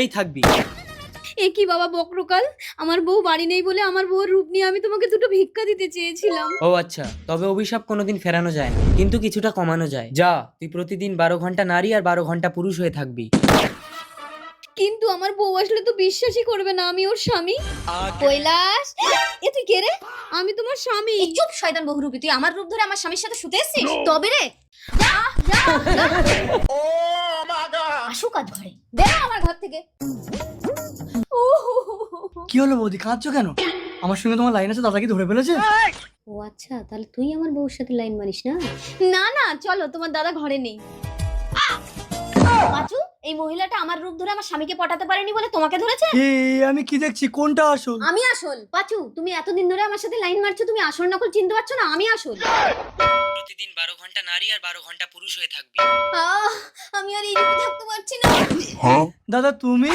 এই থাকবি। এ কি বাবা বক্রকাল, আমার বউ বাড়ি নেই বলে আমার বউর রূপ নিয়ে আমি তোমাকে দুটো ভিক্ষা দিতে চেয়েছিলাম। ও আচ্ছা, তবে অভিশাপ কোনোদিন ফেরানো যায় না, কিন্তু কিছুটা কমানো যায়। যা, তুই প্রতিদিন 12 ঘন্টা নারী আর 12 ঘন্টা পুরুষ হয়ে থাকবি। কিন্তু আমার বউ আসলে তো বিশ্বাসই করবে না আমি ওর স্বামী। কৈলাস, এ তুই কে রে? আমি তোমার স্বামী। এই চুপ শয়তান বহুরূপী, তুই আমার রূপ ধরে আমার স্বামীর সাথে শুতে এসেছিস? তবে রে যা যা যা। আসুক আজ ঘরে, বেরো আমার ঘর থেকে। কি হলো বৌদি, কাঁদছো কেন? আমার সঙ্গে তোমার লাইন আছে, দাদা কি ধরে ফেলেছে? ও আচ্ছা, তাহলে তুই আমার বউর সাথে লাইন মারিস না? না না, চলো, তোমার দাদা ঘরে নেই। পাঁচু, এই মহিলাটা আমার রূপ ধরে আমার স্বামীকে পটাতে পারেনি বলে তোমাকে ধরেছে? আমি কি দেখছি, কোনটা আসল? আমি আসল। পাঁচু, তুমি এতদিন ধরে আমার সাথে লাইন মারছো, তুমি আসল নকল চিনতে পারছো না? আমি আসল। প্রতিদিন 12 ঘন্টা নারী আর 12 ঘন্টা পুরুষ হয়ে থাকবি। আমি আর এই রূপে থাকতে পারছি না। দাদা তুমি?